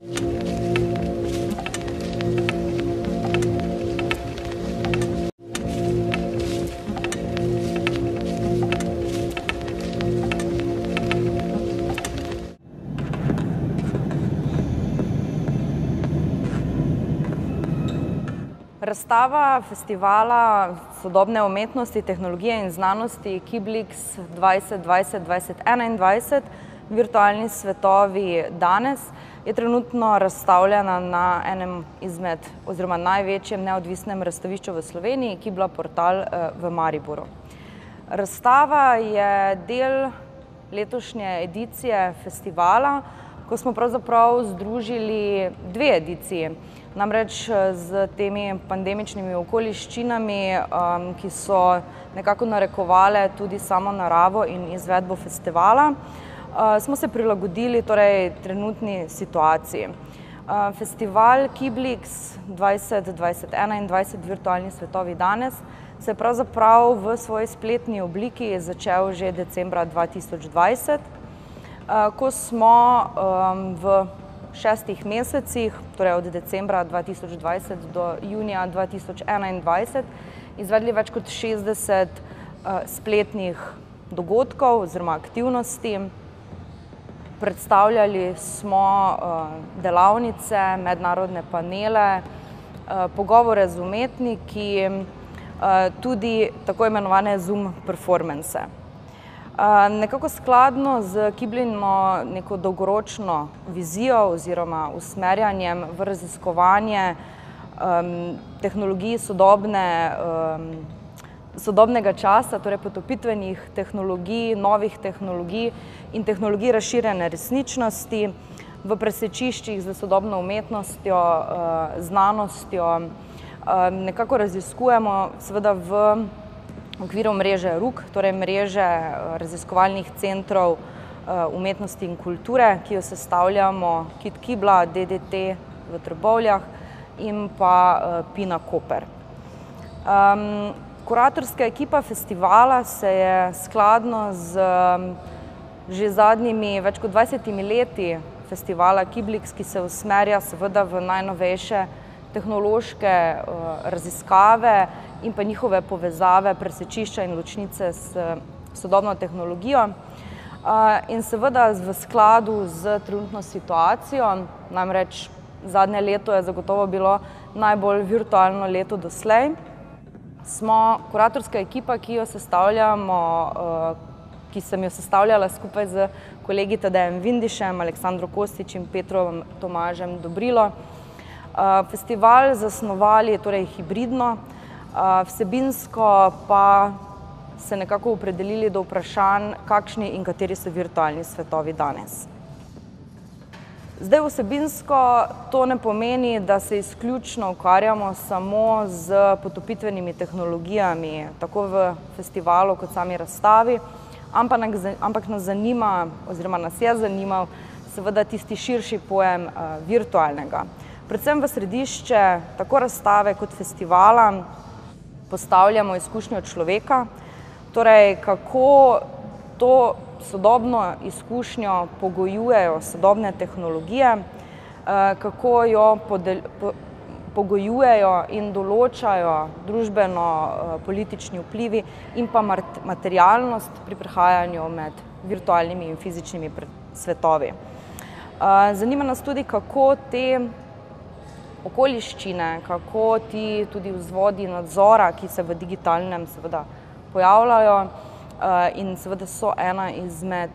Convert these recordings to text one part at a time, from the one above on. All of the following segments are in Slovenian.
Razstava festivala sodobne umetnosti, tehnologije in znanosti Kiblix 2020-2021, virtualni svetovi danes, je trenutno razstavljena na enem izmed oziroma največjem neodvisnem razstavišču v Sloveniji, Kibla Portal v Mariboru. Razstava je del letošnje edicije festivala, ko smo pravzaprav združili dve ediciji. Namreč z temi pandemičnimi okoliščinami, ki so nekako narekovale tudi samo naravo in izvedbo festivala, smo se prilagodili trenutni situaciji. Festival Kiblix 2020-2021, virtualni svetovi danes, se je pravzaprav v svoji spletni obliki začel že decembra 2020, ko smo v 6 mesecih, torej od decembra 2020 do junija 2021, izvedli več kot 60 spletnih dogodkov oziroma aktivnosti. Predstavljali smo delavnice, mednarodne panele, pogovore z umetniki, tudi tako imenovane Zoom performance. Nekako skladno z Kiblino neko dolgoročno vizijo oziroma usmerjanjem v raziskovanje tehnologij sodobnega časa, torej potopitvenih tehnologij, novih tehnologij in tehnologij razširjene resničnosti v presečiščih z sodobno umetnostjo, znanostjo, nekako raziskujemo seveda v okviru mreže RUK, torej mreže raziskovalnih centrov umetnosti in kulture, ki jo sestavljamo KIT Kibla, DDT v Trbovljah in pa Pina Koper. Kuratorska ekipa festivala se je skladno z že zadnjimi več kot 20 leti festivala Kiblix, ki se usmerja seveda v najnovejše tehnološke raziskave in pa njihove povezave, presečišča in ločnice s sodobno tehnologijo. In seveda v skladu z trenutno situacijo, namreč zadnje leto je zagotovo bilo najbolj virtualno leto doslej, smo kuratorska ekipa, ki sem jo sestavljala skupaj z kolegi Tadejem Vindišem, Aleksandro Kostić in Petrom Tomažem Dobrilo, festival zasnovali hibridno, vsebinsko pa se nekako opredelili do vprašanj, kakšni in kateri so virtualni svetovi danes. Zdaj vsebinsko to ne pomeni, da se izključno ukvarjamo samo z potopitvenimi tehnologijami, tako v festivalu kot sami razstavi, ampak nas zanima oziroma nas je zanimal seveda tisti širši pojem virtualnega. Predvsem v središče tako razstave kot festivala postavljamo izkušnjo človeka, torej kako to sodobno izkušnjo pogojujejo sodobne tehnologije, kako jo pogojujejo in določajo družbeno-politični vplivi in pa materialnost pri prehajanju med virtualnimi in fizičnimi svetovi. Zanima nas tudi, kako te okoliščine, kako ti tudi vzvodi nadzora, ki se v digitalnem seveda pojavljajo in seveda so ena izmed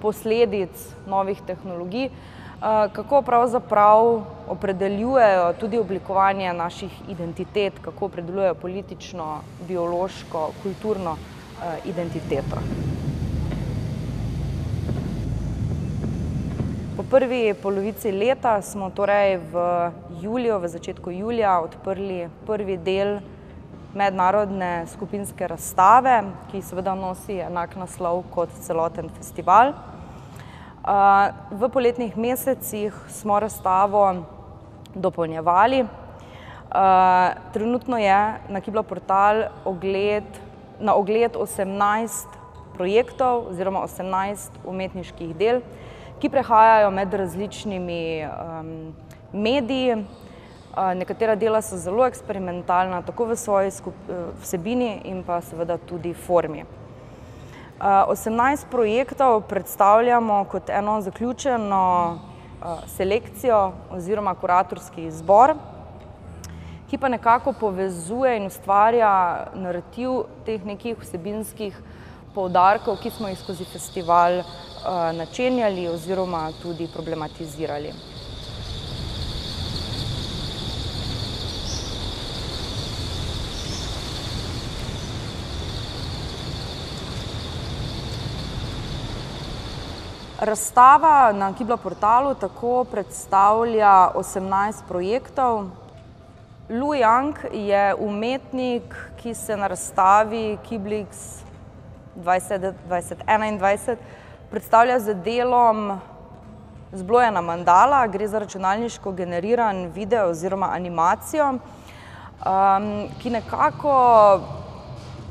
posledic novih tehnologij, kako pravzaprav opredeljujejo tudi oblikovanje naših identitet, kako opredeljujejo politično, biološko, kulturno identiteto. Po prvi polovici leta smo torej v začetku julija odprli prvi del mednarodne skupinske razstave, ki seveda nosi enak naslov kot celoten festival. V poletnih mesecih smo razstavo dopolnjevali. Trenutno je na Kibla Portal na ogled 18 projektov oziroma 18 umetniških del, ki prehajajo med različnimi mediji. Nekatera dela so zelo eksperimentalna, tako v svoji vsebini in pa seveda tudi formi. 18 projektov predstavljamo kot eno zaključeno selekcijo oziroma kuratorski izbor, ki pa nekako povezuje in ustvarja narativ teh nekih vsebinskih poudarkov, ki smo jih skozi festival načenjali oziroma tudi problematizirali. Razstava na Kibla portalu tako predstavlja 18 projektov. Lu Yang je umetnik, ki se na razstavi Kiblix 2021 predstavlja z delom zblojena mandala. Gre za računalniško generiran video oziroma animacijo, ki nekako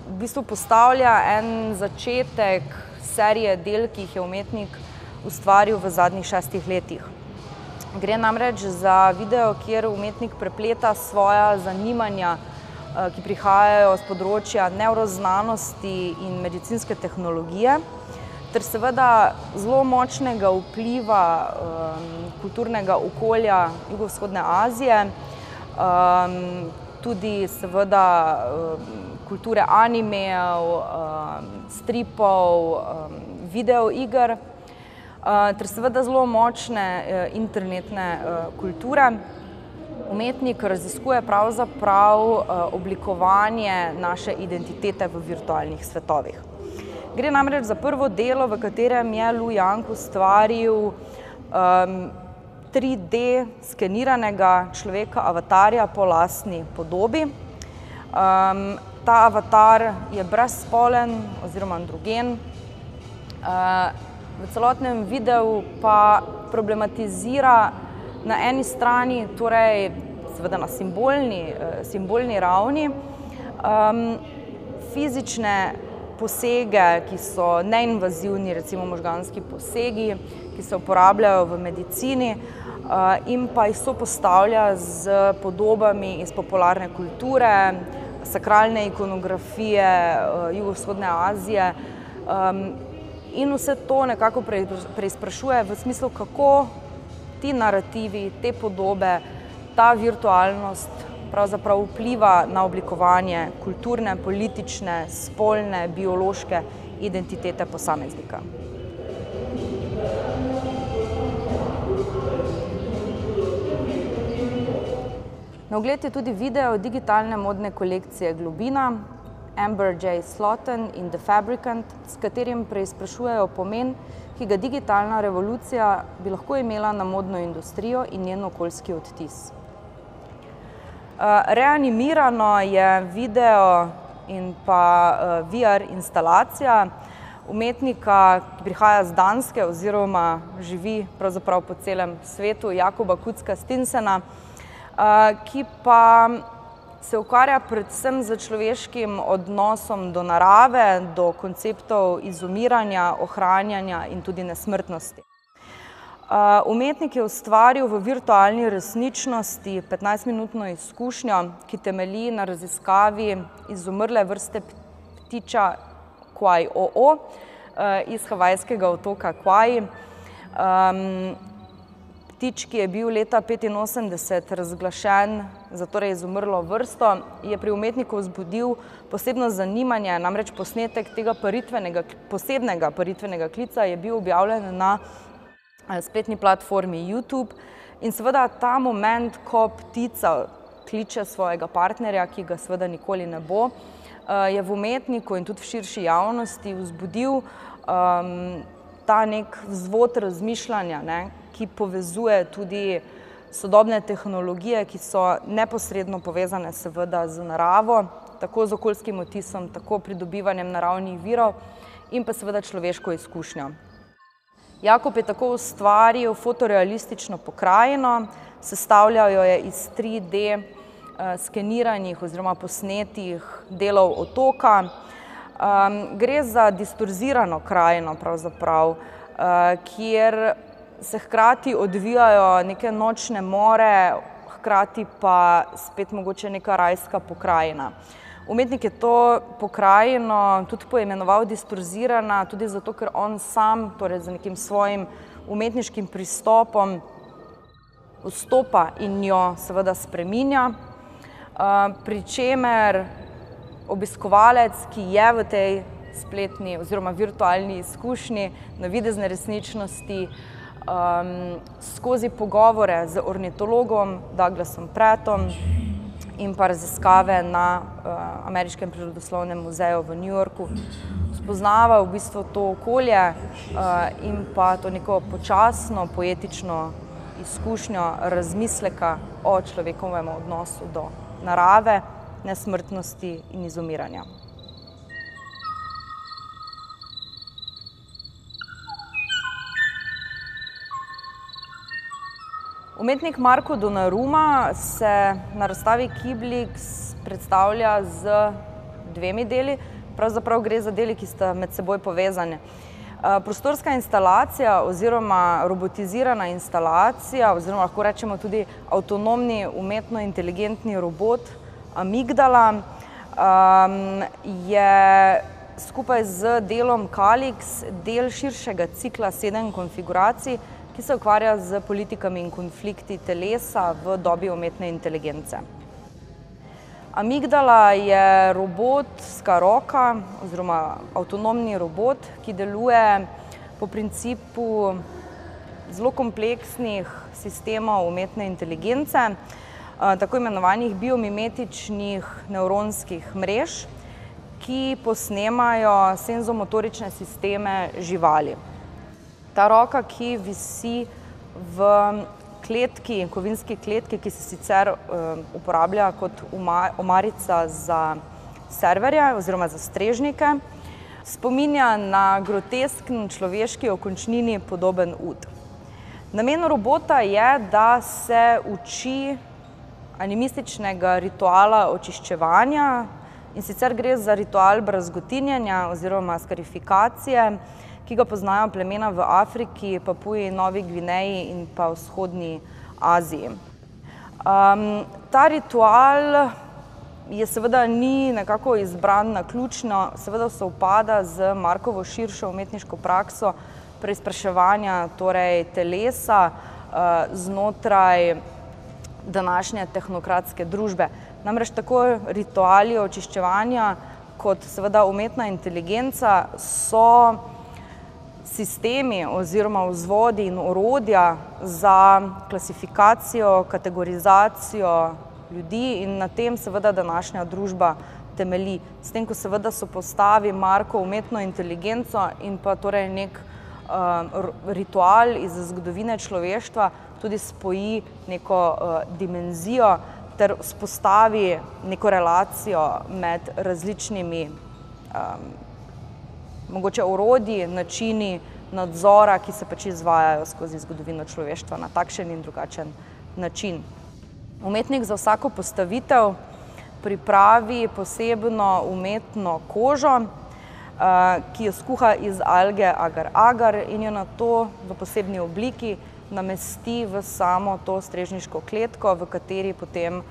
v bistvu postavlja en začetek serije del, ki jih je umetnik ustvaril v zadnjih 6 letih. Gre namreč za video, kjer umetnik prepleta svoja zanimanja, ki prihajajo z področja nevroznanosti in medicinske tehnologije, ter seveda zelo močnega vpliva kulturnega okolja jugovzhodne Azije, tudi seveda kulture animejev, stripov, videoiger, ter seveda zelo močne internetne kulture. Umetnik raziskuje pravzaprav oblikovanje naše identitete v virtualnih svetovih. Gre namreč za prvo delo, v katerem je Lu Yang ustvaril 3D skeniranega človeka, avatarja po lastni podobi. Ta avatar je brezspolen oziroma androgen. V celotnem videu pa problematizira na eni strani, torej seveda na simbolni ravni, fizične posege, ki so neinvazivni, recimo možganski posegi, ki se uporabljajo v medicini, in pa jih sopostavlja z podobami iz popularne kulture, sakralne ikonografije jugovzhodne Azije, in vse to nekako preizprašuje v smislu, kako ti narativi, te podobe, ta virtualnost pravzaprav vpliva na oblikovanje kulturne, politične, spolne, biološke identitete posameznika. Na ogled je tudi video digitalne modne kolekcije Globina, Amber J. Slotin in The Fabricant, s katerim preizprašujejo pomen, ki ga digitalna revolucija bi lahko imela na modno industrijo in njen okoljski odtis. Reanimirano je video in pa VR instalacija umetnika, ki prihaja z Danske oziroma živi pravzaprav po celem svetu, Jakoba Kucka-Stinsena, ki pa se ukvarja predvsem z človeškim odnosom do narave, do konceptov izumiranja, ohranjanja in tudi nesmrtnosti. Umetnik je ustvaril v virtualni resničnosti 15-minutno izkušnjo, ki temelji na raziskavi izumrle vrste ptiča Kauai iz havajskega otoka Kauai. Ptič, ki je bil leta 1985 razglašen za torej izumrlo vrsto, je pri umetniku vzbudil posebno zanimanje, namreč posnetek tega posebnega paritvenega klica je bil objavljen na spletni platformi YouTube. In seveda ta moment, ko ptica kliče svojega partnerja, ki ga seveda nikoli ne bo, je v umetniku in tudi v širši javnosti vzbudil ta nek vzvod razmišljanja, ki povezuje tudi sodobne tehnologije, ki so neposredno povezane seveda z naravo, tako z okoljskim odtisom, tako pridobivanjem naravnih virov in pa seveda človeško izkušnjo. Jakob je tako ustvaril fotorealistično pokrajino, sestavljal jo je iz 3D skeniranih oziroma posnetih delov otoka. Gre za distorzirano krajino pravzaprav, kjer se hkrati odvijajo neke nočne more, hkrati pa spet mogoče neka rajska pokrajina. Umetnik je to pokrajino tudi poimenoval distorzirana, tudi zato, ker on sam, torej z nekim svojim umetniškim pristopom, vstopa in jo seveda spreminja, pri čemer obiskovalec, ki je v tej spletni oziroma virtualni izkušnji navidezne resničnosti, skozi pogovore z ornitologom Douglasom Prattom in pa raziskave na Ameriškem prirodoslovnem muzeju v New Yorku spoznava v bistvu to okolje in pa to neko počasno, poetično izkušnjo razmisleka o človekovem odnosu do narave, nesmrtnosti in izumiranja. Umetnik Marko Donnarumma se na razstavi Kiblix predstavlja z dvemi deli, pravzaprav gre za deli, ki sta med seboj povezani. Prostorska instalacija oziroma robotizirana instalacija oziroma lahko rečemo tudi avtonomni umetno-inteligentni robot Amigdala je skupaj z delom Kalix del širšega cikla 7 konfiguracij, ki se ukvarja z politikami in konflikti telesa v dobi umetne inteligence. Amigdala je robotska roka oziroma avtonomni robot, ki deluje po principu zelo kompleksnih sistemov umetne inteligence, tako imenovanih biomimetičnih nevronskih mrež, ki posnemajo senzomotorične sisteme živali. Ta roka, ki visi v kletki, kovinski kletki, ki se sicer uporablja kot omarica za serverje oziroma za strežnike, spominja na grotesken človeški okončnini podoben ud. Namen robota je, da se uči animističnega rituala očiščevanja, in sicer gre za ritual brazgotinjenja oziroma skarifikacije, ki ga poznajo plemena v Afriki, Papuji, Novi Gvineji in pa vzhodni Aziji. Ta ritual je seveda ni nekako izbran naključno, seveda sovpada z Markovo širšo umetniško prakso preizpraševanja torej telesa znotraj današnje tehnokratske družbe. Namreč tako rituali očiščevanja kot seveda umetna inteligenca so sistemi oziroma vzvodi in orodja za klasifikacijo, kategorizacijo ljudi in na tem seveda današnja družba temelji. S tem, ko seveda sopostavi Marko umetno inteligenco in pa torej nek ritual iz zgodovine človeštva, tudi spoji neko dimenzijo ter vzpostavi neko relacijo med različnimi mogoče orodji, načini nadzora, ki se pač izvajajo skozi zgodovino človeštva na takšen in drugačen način. Umetnik za vsako postavitev pripravi posebno umetno kožo, ki jo skuha iz alge agar-agar in jo nato v posebni obliki namesti v samo to strežniško kletko, v kateri potem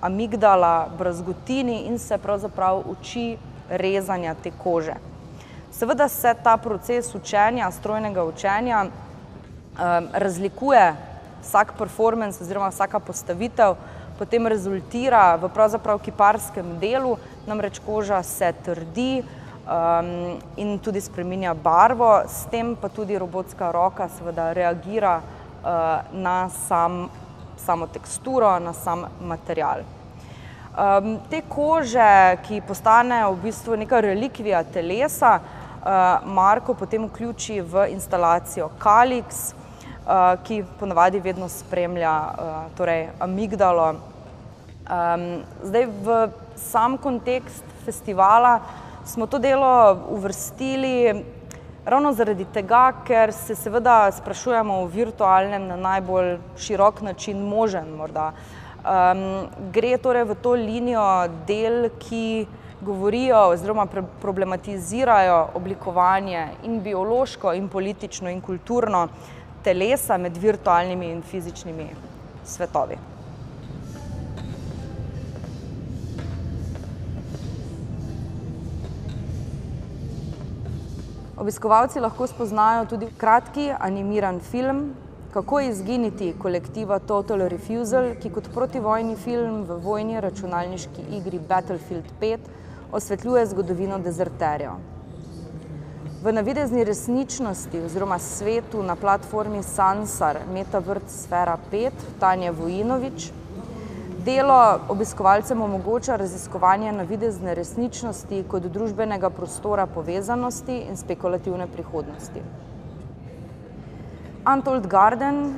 amigdala brazgotini in se pravzaprav uči rezanja te kože. Seveda se ta proces učenja, strojnega učenja, razlikuje, vsak performance oziroma vsaka postavitev potem rezultira v pravzaprav kiparskem delu, namreč koža se trdi in tudi spreminja barvo, s tem pa tudi robotska roka seveda reagira na samo teksturo, na sam material. Te kože, ki postanejo v bistvu neka relikvija telesa, Marko potem vključi v instalacijo Kalix, ki ponavadi vedno spremlja torej amigdalo. Zdaj v sam kontekst festivala smo to delo uvrstili ravno zaradi tega, ker se seveda sprašujemo o virtualnem na najbolj širok način možen morda. Gre torej v to linijo del, ki govorijo oziroma problematizirajo oblikovanje in biološko, in politično, in kulturno telesa med virtualnimi in fizičnimi svetovi. Obiskovalci lahko spoznajo tudi kratki animiran film Kako izginiti kolektiva Total Refusal, ki kot protivojni film v vojni računalniški igri Battlefield 5 osvetljuje zgodovino dezerterjev. V navidezni resničnosti oziroma svetu na platformi Sansar Metaverse Sfera 5 Tanje Vojinović delo obiskovalcem omogoča raziskovanje navidezne resničnosti kot družbenega prostora povezanosti in spekulativne prihodnosti. Untold Garden,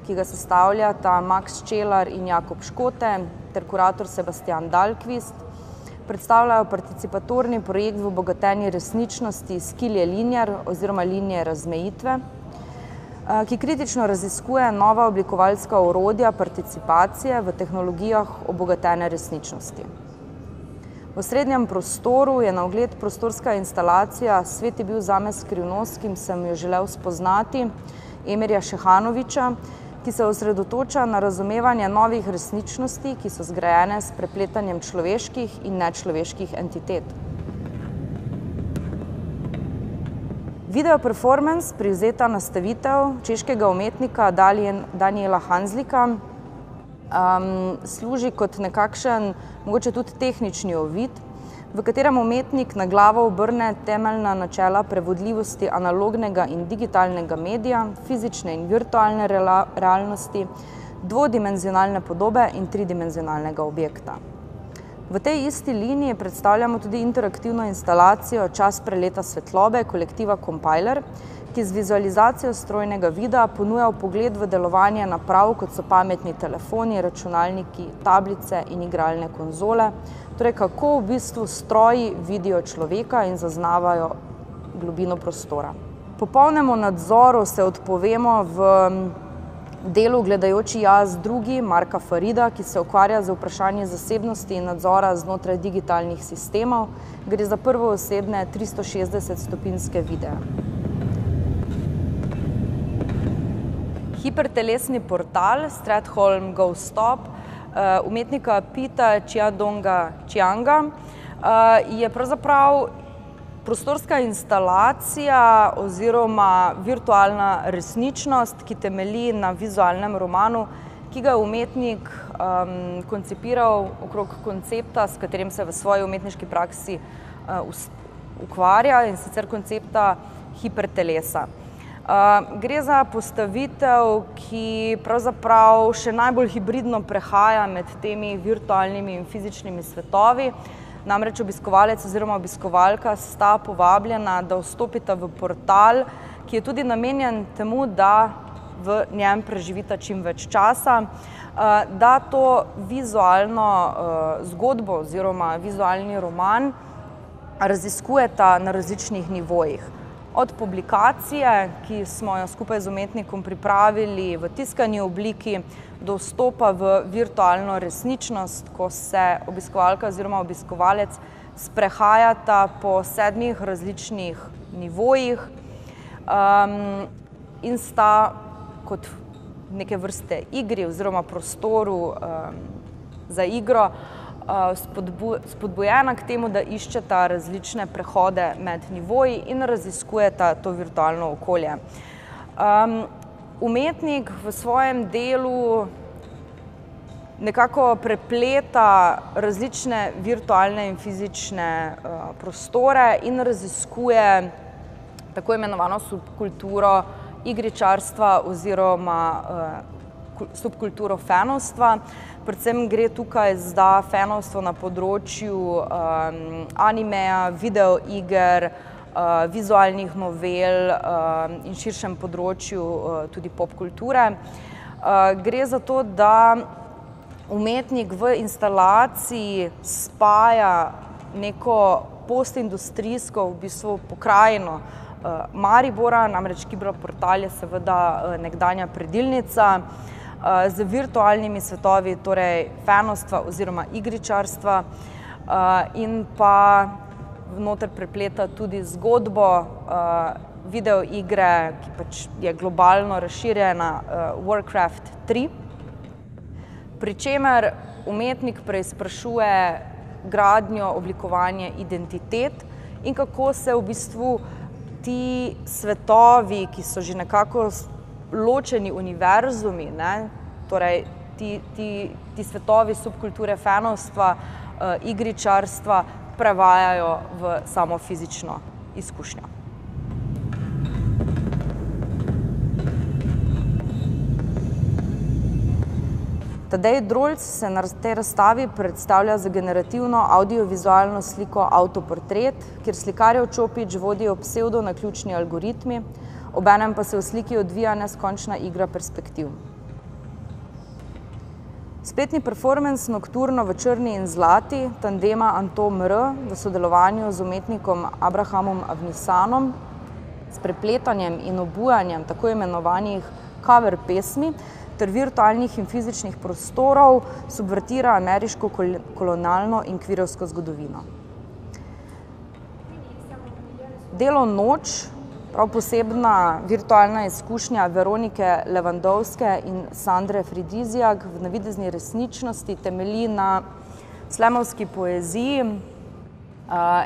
ki ga sestavljata Max Čelar in Jakob Škote ter kurator Sebastian Dahlqvist, predstavljajo participatorni projekt v obogatenju resničnosti Skilje Linear oziroma linije razmejitve, ki kritično raziskuje nova oblikovalska orodja participacije v tehnologijah obogatene resničnosti. V osrednjem prostoru je na ogled prostorska instalacija Svet je bil zame skrivnost, ki sem jo želel spoznati, Emirja Šehanovića, ki se osredotoča na razumevanje novih resničnosti, ki so zgrajene s prepletanjem človeških in nečloveških entitet. Video performance, privzeta nastavitev češkega umetnika Daniela Hanzlika, služi kot nekakšen, mogoče tudi tehnični uvid, v katerem umetnik na glavo obrne temeljna načela prevodljivosti analognega in digitalnega medija, fizične in virtualne realnosti, dvodimenzionalne podobe in tridimenzionalnega objekta. V tej isti liniji predstavljamo tudi interaktivno instalacijo Čas preleta svetlobe kolektiva Compiler, ki z vizualizacijo strojnega videa ponuja vpogled v delovanje naprav, kot so pametni telefoni, računalniki, tablice in igralne konzole, torej kako v bistvu stroji vidijo človeka in zaznavajo globino prostora. Popolnemu nadzoru se odpovemo v delu Gledajoči jaz drugi Marka Farida, ki se ukvarja z vprašanjem zasebnosti in nadzora znotraj digitalnih sistemov. Gre za prvoosebne 360-stopinjske videe. Hipertelesni portal Stratholm Go Stop umetnika Pita Chiadonga Chianga je pravzaprav prostorska instalacija oziroma virtualna resničnost, ki temelji na vizualnem romanu, ki ga je umetnik koncipiral okrog koncepta, s katerim se v svoji umetniški praksi ukvarja, in sicer koncepta hipertelesa. Gre za postavitev, ki pravzaprav še najbolj hibridno prehaja med temi virtualnimi in fizičnimi svetovi. Namreč obiskovalec oziroma obiskovalka sta povabljena, da vstopita v portal, ki je tudi namenjen temu, da v njem preživita čim več časa, da to vizualno zgodbo oziroma vizualni roman raziskujeta na različnih nivojih. Od publikacije, ki smo jo skupaj z umetnikom pripravili v tiskani obliki, do vstopa v virtualno resničnost, ko se obiskovalka oziroma obiskovalec sprehajata po 7 različnih nivojih in sta kot neke vrste igri oziroma prostoru za igro spodbujena k temu, da iščeta različne prehode med nivoji in raziskujeta to virtualno okolje. Umetnik v svojem delu nekako prepleta različne virtualne in fizične prostore in raziskuje tako imenovano subkulturo igričarstva oziroma subkulturo fanovstva. Predvsem gre tukaj za fanovstvo na področju animeja, videoiger, vizualnih novel in širšem področju tudi popkulture. Gre za to, da umetnik v instalaciji spaja neko postindustrijsko v bistvu pokrajino Maribora, namreč Kibroportal je seveda nekdanja predilnica, z virtualnimi svetovi, torej fanovstva oziroma igričarstva, in pa vnoter prepleta tudi zgodbo videoigre, ki pač je globalno razširjena, Warcraft 3, pri čemer umetnik preizprašuje gradnjo, oblikovanje identitet in kako se v bistvu ti svetovi, ki so že nekako ločeni univerzumi, torej ti svetovi subkulture fanovstva, igričarstva, prevajajo v samo fizično izkušnjo. Tadej Drolc se na tej razstavi predstavlja z generativno audiovizualno sliko Avtoportret, kjer slikarjev Čopič vodijo psevdo-naključni algoritmi, obenem pa se v sliki odvija neskončna igra perspektiv. Spletni performance Nokturno v črni in zlati tandema Anton M. v sodelovanju z umetnikom Abrahamom Avnisanom s prepletanjem in obujanjem tako imenovanih cover pesmi ter virtualnih in fizičnih prostorov subvertira ameriško kolonialno in kvirovsko zgodovino. Delo Noč, prav posebna virtualna izkušnja Veronike Levandovske in Sandre Fridizijak v navidezni resničnosti temelji na slemovski poeziji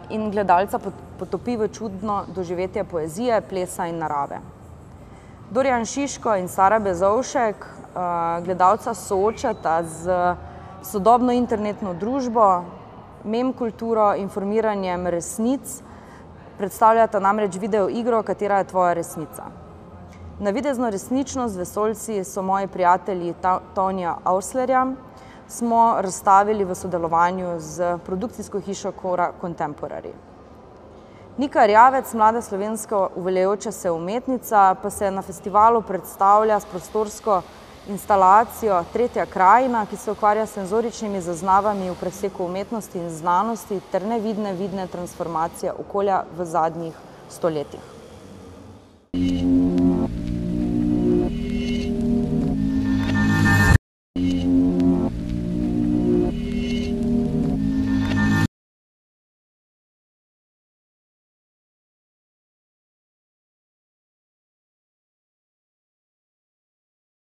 in gledalca potopi v čudno doživetje poezije, plesa in narave. Dorjan Šiško in Sara Bezovšek gledalca soočata z sodobno internetno družbo, mem kulturo, informiranjem resnic, predstavljata namreč videoigro, katera je tvoja resnica. Navidezno resničnost z vesoljci so moji prijatelji Tonija Auslerja, smo razstavili v sodelovanju z produkcijsko hišo Kora Contemporary. Nika Rjavec, mlada slovenska uveljajoča se umetnica, pa se na festivalu predstavlja s prostorsko instalacijo Tretja krajina, ki se ukvarja s senzoričnimi zaznavami v preseku umetnosti in znanosti ter nevidne transformacije okolja v zadnjih stoletjih.